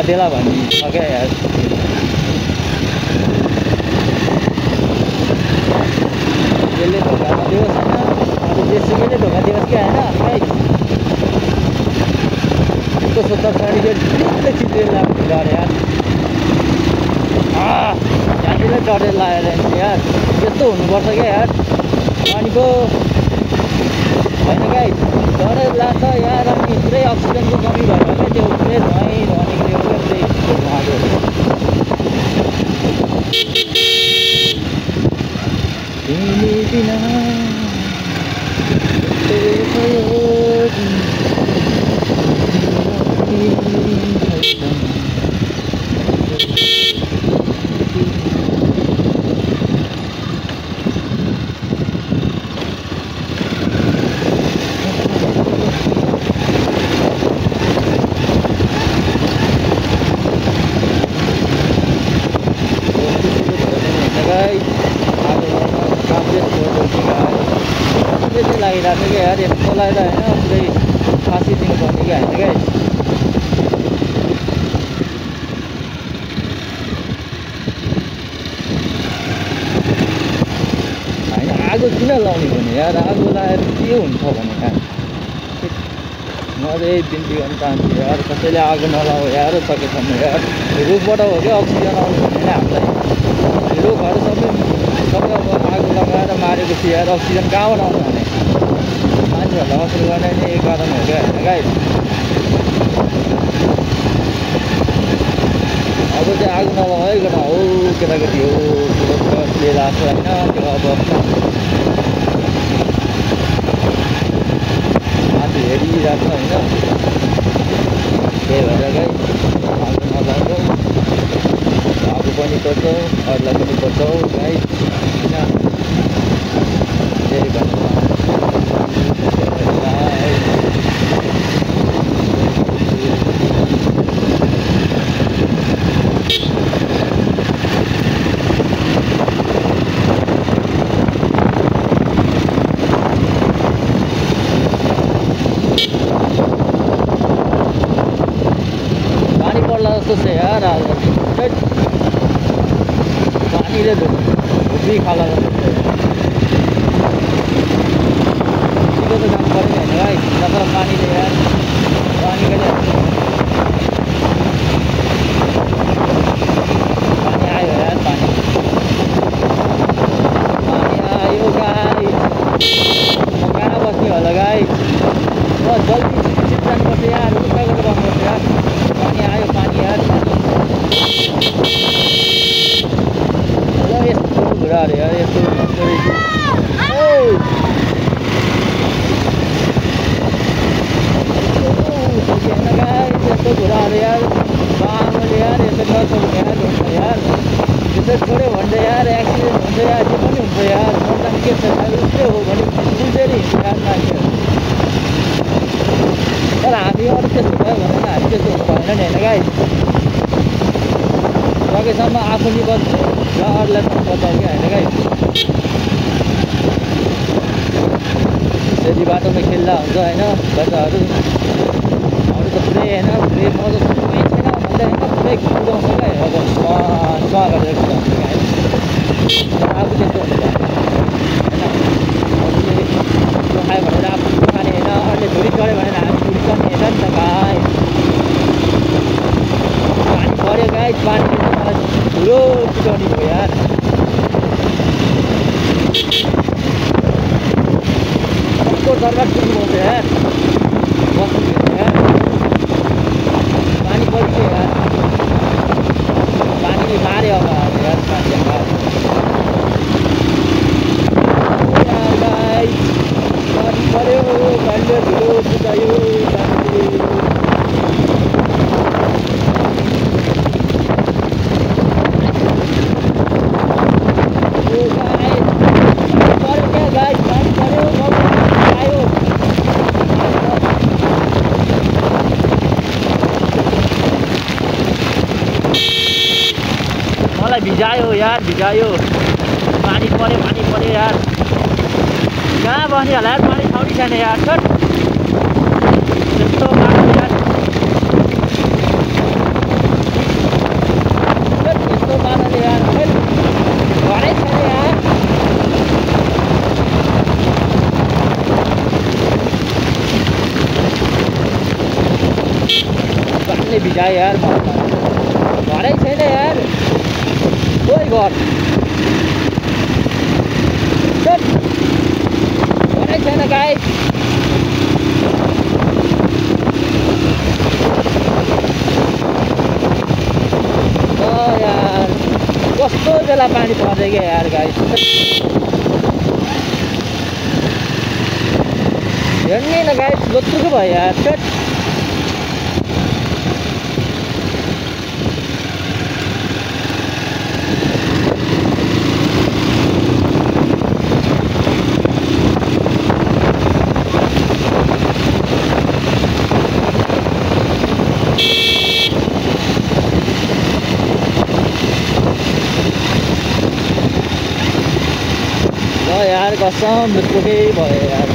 धोका देला भन्ने छ क्या यार। त्यसले धोका नदियोस् होइन, अरू जेसुकैले धोका दियोस् क्या होइन। उसको 70 सर्टिफिकेट चिप्लेर लाग्ने डर यार। त्यहाँतिर डरेर लागेर यार त्यस्तो हुनुपर्छ क्या यार। पानीको होइन गाई डरेर लाग्छ यार। अनि पुरै अक्सिजनको कमी भएर क्या त्यो पुरै धुवाइ धुवा निक्लियो क्या पुरै धुवाको। तिमी बिना लागिरहेको क्या यार। यसलाई त होइन पुरै फाँसी दिनुपर्ने क्या होइन क्या। होइन आगो किन लाउने भने यार, आगो लगाएर के हुन्छ भने यार म चाहिँ यही बिन्ती गर्न चाहन्छु यार, कसैले आगो नलाऊ यार सकेसम्म यार। रुखबाट हो क्या अक्सिजन आउनु भने हामीलाई। रुखहरू सबै अब आगो लगाएर मारेपछि यार अक्सिजन कहाँबाट आउनु भने मान्छेहरूलाई असर गर्ने नै यही कारण हो क्या होइन गाई। अब चाहिँ आगो नलगाइकन हो केटाकेटी हो लिएर आएको होइन त्यो अब माथि हेरिरहेको होइन। त्यही भएर गाई आगो नलाउँछौ, आगो पनि बचाऊ अरूलाई पनि बचाऊ गाई होइन। त्यही भएर पानी पर्ला जस्तो छ यार। आज पानीले धुपी खाला जस्तो छ। ठिकै त काम पऱ्यो नि होइन भाइ। नत्र पानीले यार पानी आयो यार। पानी आयो गाई। म कहाँ बस्ने होला गाई। म जल्दी छिटो जानुपर्छ यार। उता गरेर बस्नुपर्छ यार। पानी आयो पानी यार यस्तो घुराहरू यार यस्तो यस्तो घुराहरू यार। बाबाले यार यसो नछोड्नु यार हुन्छ यार। यसो छोड्यो भने त यार एक्सिडेन्ट हुन्छ यार। त्यो पनि हुन्छ यार। मर्दा के छ यार उस्तै हो भने बुझेर हिँड्छ यार मान्छेहरू। तर हामी अरू त्यस्तो भयो भने हामी त्यस्तो भएन नि होइन गाई। सकेसम्म आफू नि बच्छु र अरूलाई पनि बचाउ क्या होइन गाई। त्यसरी बाटोमा खेल्दा हुन्छ होइन बच्चाहरू। अरू त पुरै होइन पुरै मजा कुनै छैन भन्दै होइन पुरै कुदाउँछ क्या। अब स्वा गरेर कुदाउँछ क्या होइन। तर आफू त्यस्तो हुन्छ होइन। अरूले खायो भनेर आफू खाने होइन। अरूले धुरी चढ्यो भनेर हामी धुरी चढ्ने होइन नि त गाई। पानी पऱ्यो गाई। पानीले चाहिँ मलाई ठुलो कुदाउने भयो यार। को दरबार पुग्नुहुन्छ यार बस्नु यार। पानी परिसक्यो यार। पानीले मार्यो अब यार मान्छे गाई। पानी पऱ्यो पानीले ठुलो कुदायो पानीले। मलाई भिजायो यार भिजायो। पानी पऱ्यो यार। कहाँ बस्ने होला यार पानी ठाउँ छैन यार। छट त्यस्तो बाटो यार। गाई यार घरै छैन यार कोही घर घरै छैन गाई यार कस्तो बेला पानी पर्छ क्या यार गाई हेर्ने न गाई लोत्रुको भयो यार यार कसम दुःखै भयो यार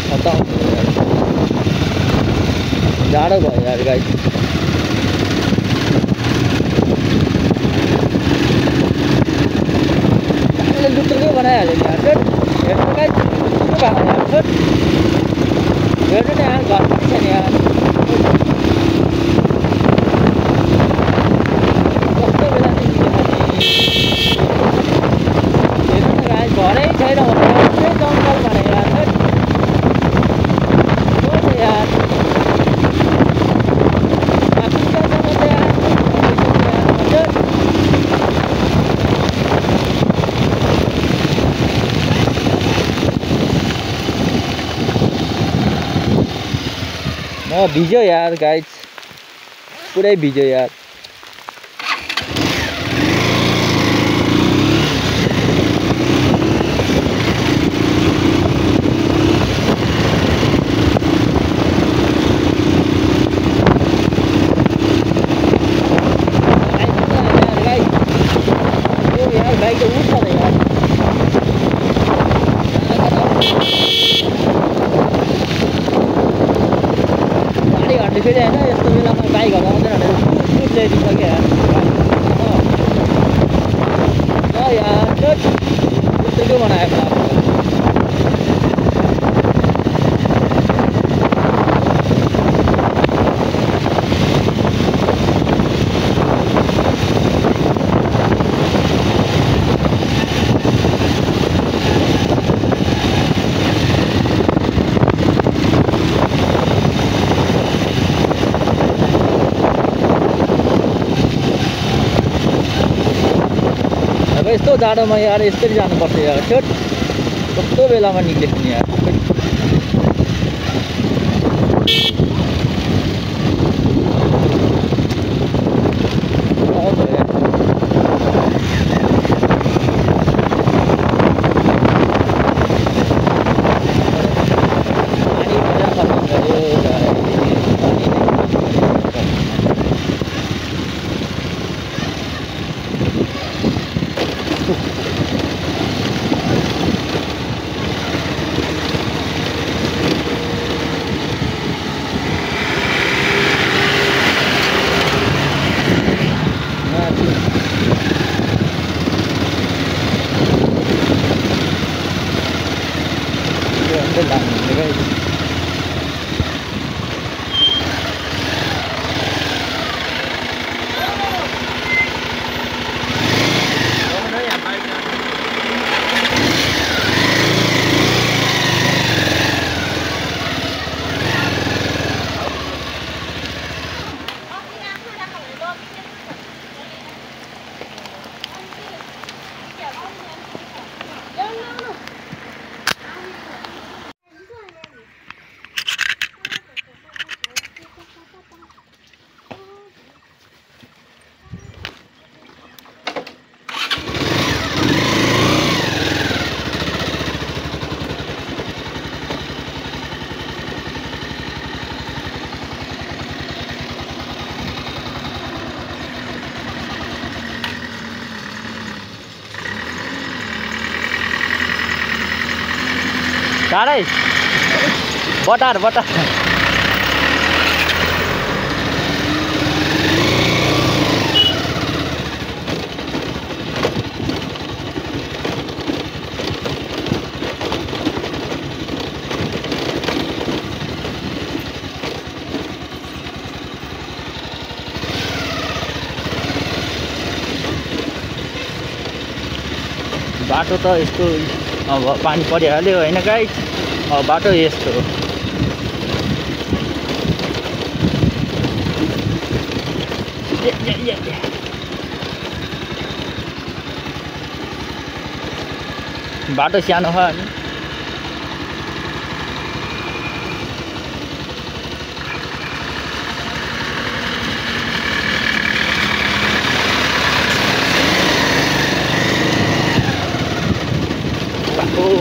खतम यार जाडो भयो यार गाई लुत्रुकै बनाइहाल्यो नि यार हेर्नु गाई लुत्रुकै भएको यार हेर्नु नि यार घर पनि छैन यार घरै छैन भने जङ्गल भने यार यार म भिज्यो यार गाइस पुरै भिज्यो यार बाइक त उठ्छ त यार गाडी हट्ने फेरि होइन यस्तो बेलामा बाइकहरू आउँदैन भनेर फुट ल्याइदिन्छ क्या यार त्यस्तो बनाएको यस्तो जाडोमा यार यसरी जानुपर्छ यार कस्तो बेलामा निक्लेको नि यार चाँडै बटार बाटो त यस्तो अब पानी परिहाल्यो होइन गाइस। अब बाटो यस्तो हो। बाटो सानो छ अनि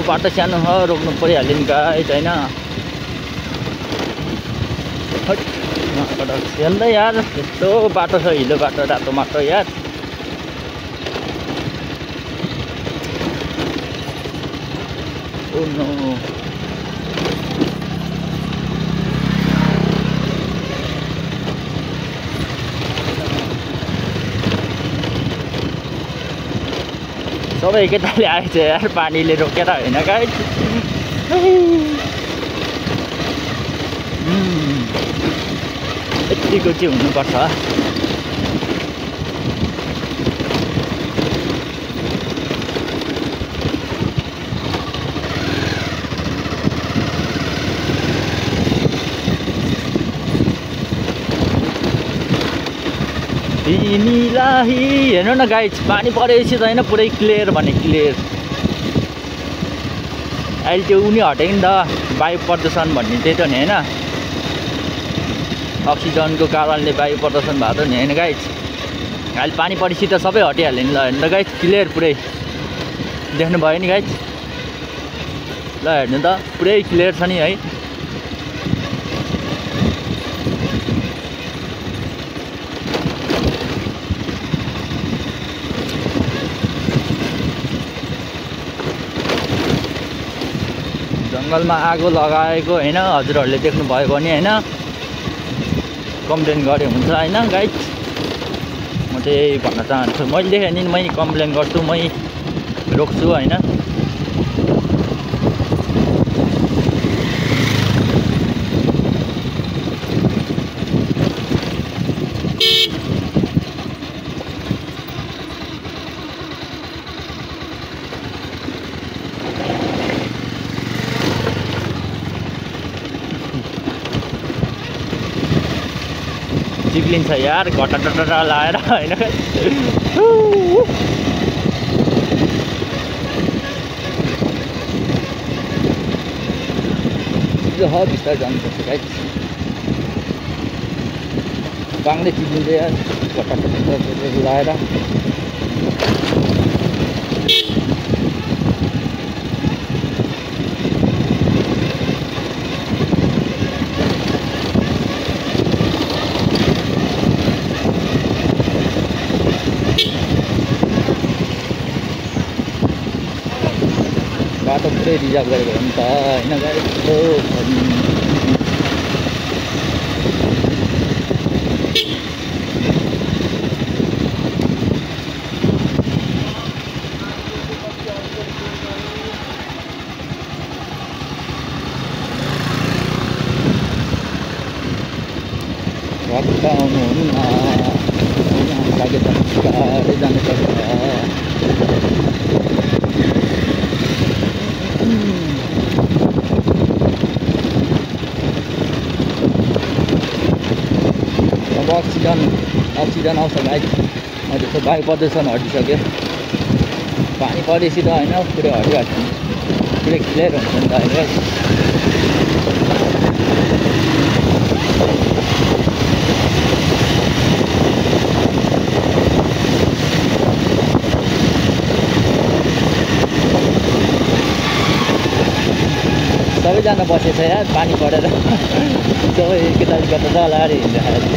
बाटो सानो छ, रोक्नु परिहाल्यो नि गाइस होइन। हेर्दै यार यस्तो बाटो छ, हिलो बाटो, रातो माटो यार। ओ नो सबै एकैतालले आएछ यार, पानीले रोकेर होइन गाइस। यतिको चाहिँ हुनुपर्छ। तिमीलाई हेर्नु न गाइस, पानी परेपछि त होइन पुरै क्लियर भने क्लियर। अहिले त्यो उनी हटेको नि त, वायु प्रदूषण भन्ने त्यही त नि होइन, अक्सिजनको कारणले वायु प्रदूषण भएको नि होइन गाइस। अहिले पानी परेपछि त सबै हटिहाल्यो नि। ल हेर्नु त गाइस, क्लियर पुरै देख्नुभयो नि गाइस। ल हेर्नु त पुरै क्लियर छ नि है। जङ्गलमा आगो लगाएको होइन, हजुरहरूले देख्नुभयो भने होइन कम्प्लेन गरे हुन्छ होइन गाइस। म चाहिँ भन्न चाहन्छु, मैले देखेँ नि मै कम्प्लेन गर्छु, मै रोक्छु होइन। चिप्लिन्छ यार घटटट लाएर होइन। बिस्तारै जानुपर्छ गाइस, बाङ्लै चिप्लिन्छ यार घटटट लाएर। बाटो पुरै रिजर्भ गरेको हो नि त होइन गाइस। भक्त आउनुहुन्न, लागि त बिस्तारै जानुपर्छ। अब अक्सिजन आउँछ गाइस। अहिले त वायु प्रदूषण हटिसक्यो, पानी परेपछि त होइन पुरै हटिहाल्छ, पुरै क्लियर हुन्छ नि त अहिले। सबैजना बसेछ यार पानी परेर, सबै एकैतालि गर्दा लाएर हिँड्दाखेरि।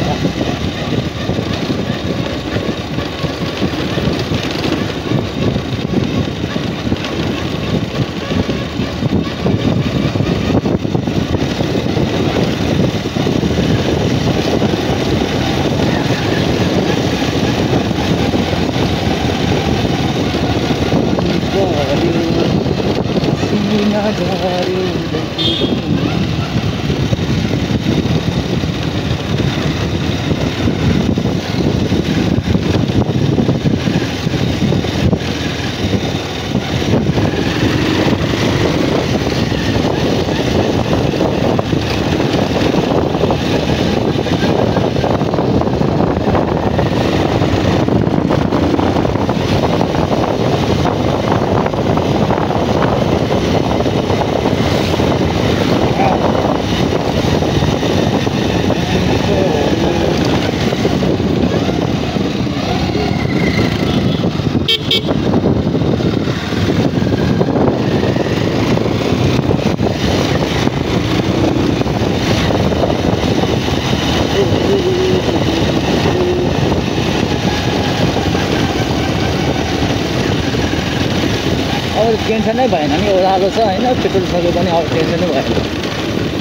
अब टेन्सनै भएन नि, ओह्रालो छ होइन, पेट्रोल सक्यो पनि अब टेन्सनै भएन।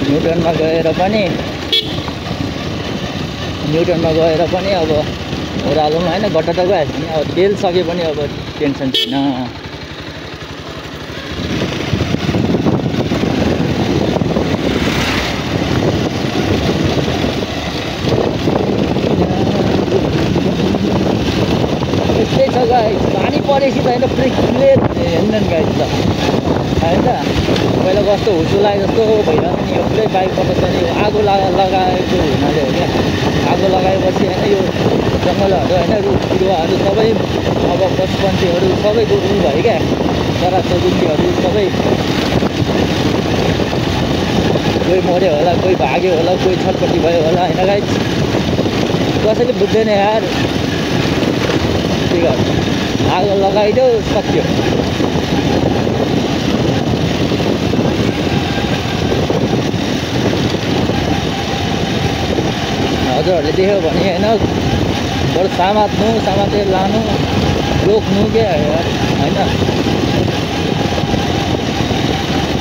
न्युटनमा गएर पनि अब ओह्रालोमा होइन गट्टा गइहाल्छ नि। अब तेल सक्यो भने अब टेन्सन छैन। यस्तै छ गाइस, पानी परेपछि त होइन पुरै क्लियर हेर्दैन गाइस त होइन। पहिला कस्तो हुसुलाए जस्तो भइरहेको नि, यो पुरै बाइकबाट त नि आगो लगाएको हुनाले हो क्या। आगो लगाएपछि होइन यो जङ्गलहरू होइन, रुख बिरुवाहरू सबै अब पशु पन्छीहरू सबैको उ भयो क्या, चराचुरुङ्गीहरू सबै कोही मऱ्यो होला, कोही भाग्यो होला, कोही छटपट्टि भयो होला होइन गाइस। कसैले बुझ्दैन यार। के गर्नु, आगो लगाइदेऊ सक्यो। हजुरहरूले देख्यो भने होइन बरु समातेर लानु, रोक्नु क्या होइन।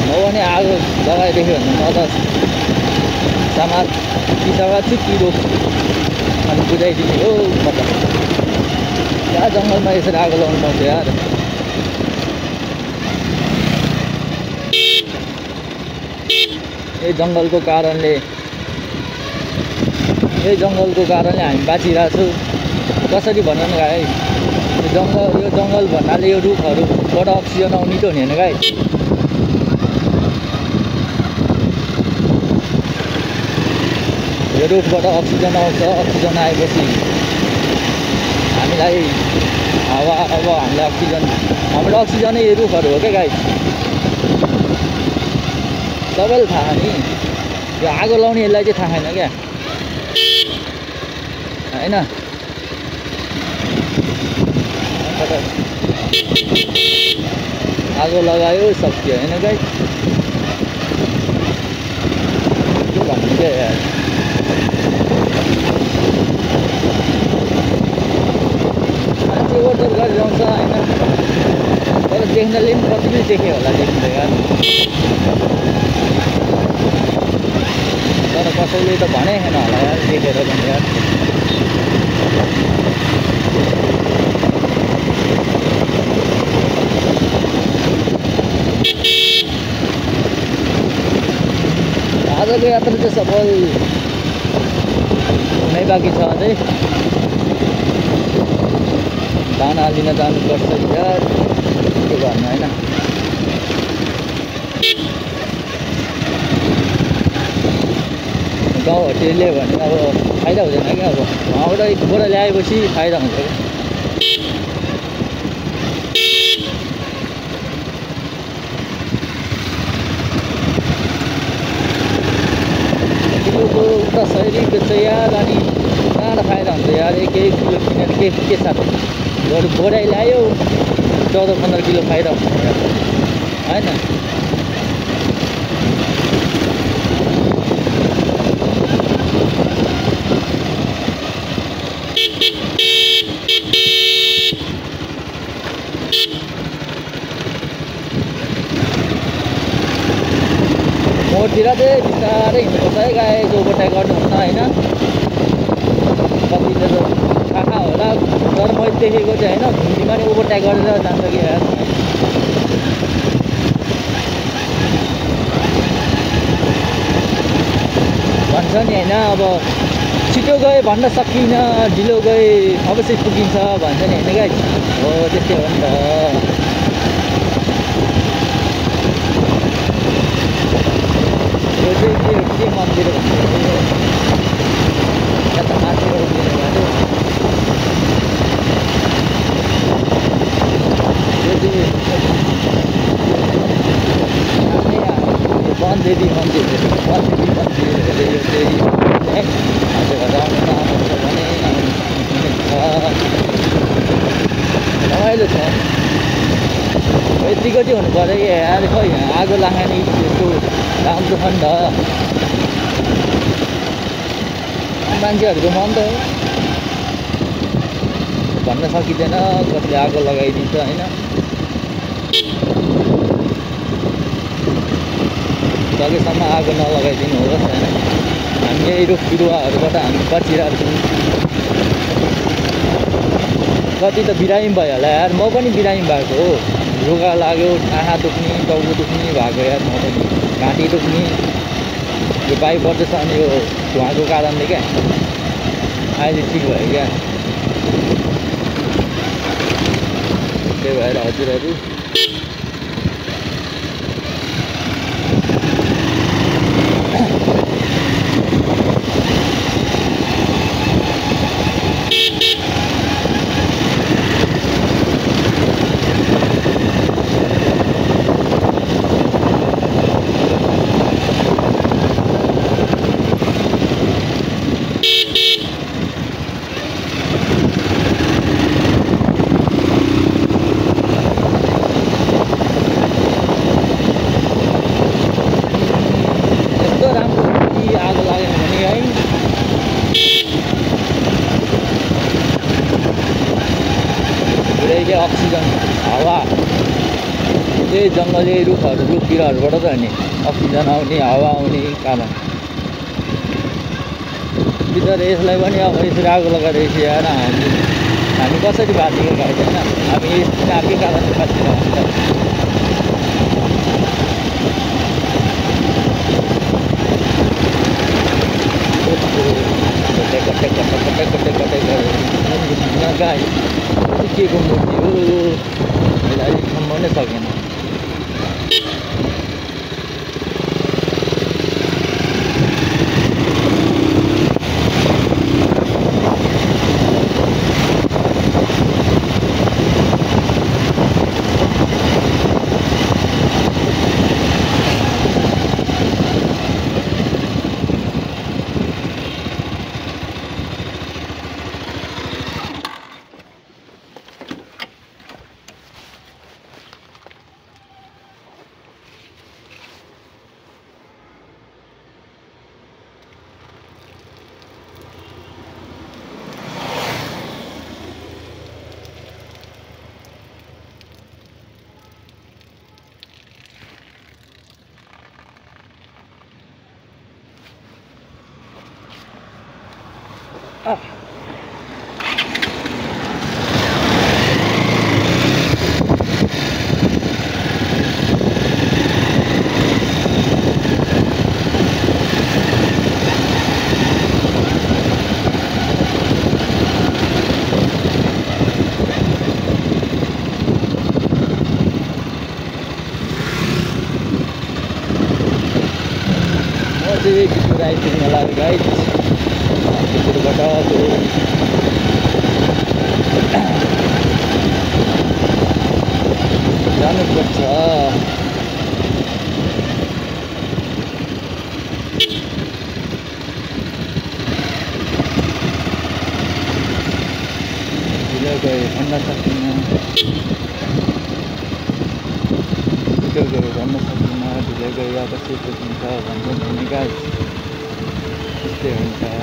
नभने आगो लगाइदियो भने म त समात्छु कि रोक्छु अनि बुझाइदिने हो। म त क्या जङ्गलमा यसरी आगो लगाउनु पाउँछ यार। यही जङ्गलको कारणले हामी बाँचिरहेको छु। कसरी भनौँ न गाई, यो जङ्गल भन्नाले यो रुखहरूबाट अक्सिजन आउने त हो नि होइन गाई। यो रुखबाट अक्सिजन आउँछ, अक्सिजन आएपछि हामीलाई हावा, अब हामीलाई हाम्रो अक्सिजनै यो रुखहरू हो क्या गाई। सबैले थाहा नि, यो आगो लाउनेहरूलाई चाहिँ थाहा छैन क्या होइन। आगो लगायो सक्यो होइन गाई। के भन्नु क्या यार। मान्छे ओहोर गरेर आउँछ होइन, तर देख्नले पनि कतिले देख्यो होला देखिँदै यार। तर कसैले त भने छैन होला यार देखेर पनि यार। आजको यात्रा चाहिँ सफल हुनै बाँकी छ अझै। दाना लिन जानुपर्छ यार, के गर्नु होइन। गाउँहरूले भने अब फाइदा हुँदैन क्या। अब वहाँबाट ल्याएपछि फाइदा हुन्छ क्या। किलोको उता 100 रुपियाँ बेच्छ यार। अनि कहाँबाट फाइदा हुन्छ यार, 1 किलो किनेर के साथ बरु बोराइ ल्यायो 14-15 किलो फाइदा हुन्छ यार होइन। मोडतिर चाहिँ बिस्तारै हिँड्नुपर्छ है गाइस, ओभरटेक गर्नुहुन्न होइन। कतिले त थाहा होला, तर मैले देखेको चाहिँ होइन घुम्तीमा नि ओभरटेक गरेर जान्छ कि यार। भन्छ नि होइन, अब छिटो गए भन्न सकिनँ, ढिलो गए अवश्य पुगिन्छ भन्छ नि होइन गाइस। हो त्यस्तै हो नि त। यो चाहिँ के मन्दिर भन्छ या त माथिबाट उभिने बाटो। यो चाहिँ वनदेवी मन्दिर हो। वनदेवी मन्दिर यो चाहिँ है। हजुरहरू आउनु चाहनुहुन्छ भने आउनु सक्नुहुन्छ, रमाइलो छ। अलिकति हुनु पर्यो कि यार खोइ आगो लाग्ने यस्तो राम्रो छ नि त मान्छेहरूको मन त भन्न सकिँदैन कतिले आगो लगाइदिन्छ होइन सकेसम्म आगो नलगाइदिनु होस् होइन हामी यही रुख बिरुवाहरूबाट हामी बचिरहेको छौँ कति त बिरामी भयो होला यार म पनि बिरामी भएको हो रुगा लाग्यो आँखा दुख्ने टाउको दुख्ने भएको यार म पनि घाँटी दुख्ने यो बाइक बढ्दैछ अनि यो धुवाको कारणले क्या अहिले ठिक भयो क्या त्यही भएर हजुरहरू अक्सिजन हावा त्यही जङ्गली रुख बिरुवाहरूबाट त नि अक्सिजन आउने हावा आउने कारण बिचरा यसलाई पनि अब यसरी आगो लगाएर यार हामी कसरी बाँचेको गाइड होइन हामी आफै कारणले बाँचिरहेको गाई के को मूर्ति हो अहिले अहिलेसम्म नै सकेन भिडियो आइपुग्न लाग्यो गाइड भिडियोबाट जानुपर्छ ढिलो गयो भन्न सकिन्न ढिलो गयो भन्न सकिन्न ढिलो गयो अब सेतो हुन्छ भन्नु हुने गाइड त्यस्तै हुन्छ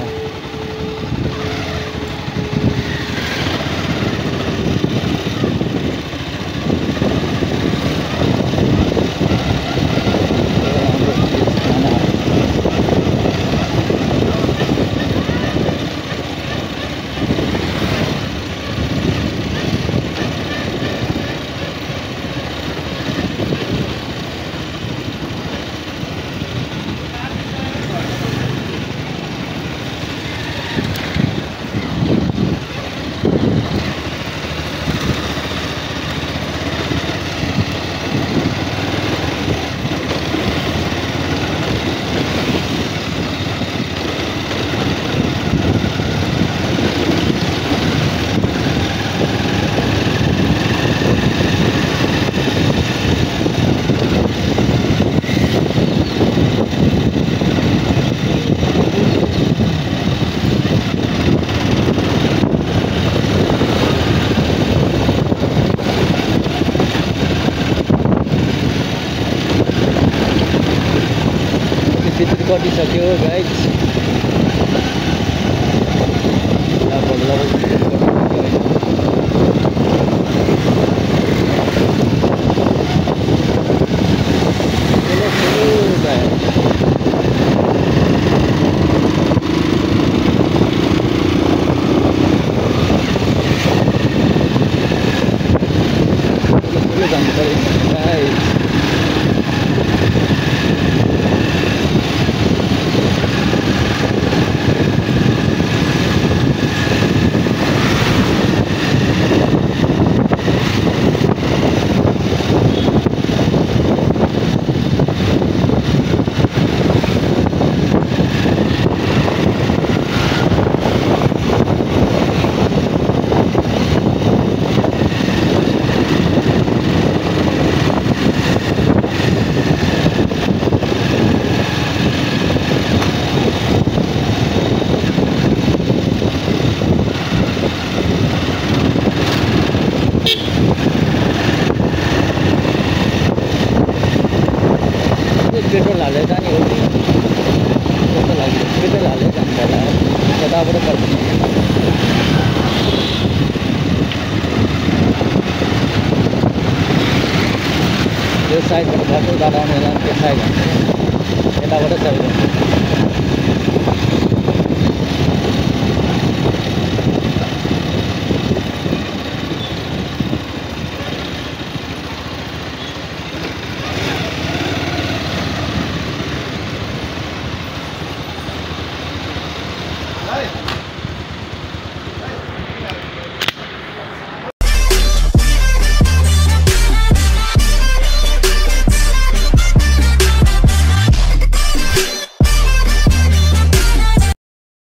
आइदिसक्यो गाइज। पेट्रोल हालेर जाने हो कि पेट्रोल हालेर जानु पर्ला यताबाट पर्छ। त्यो साइडबाट बाटो बाटो आउने त्यो साइड यताबाट चाहियो।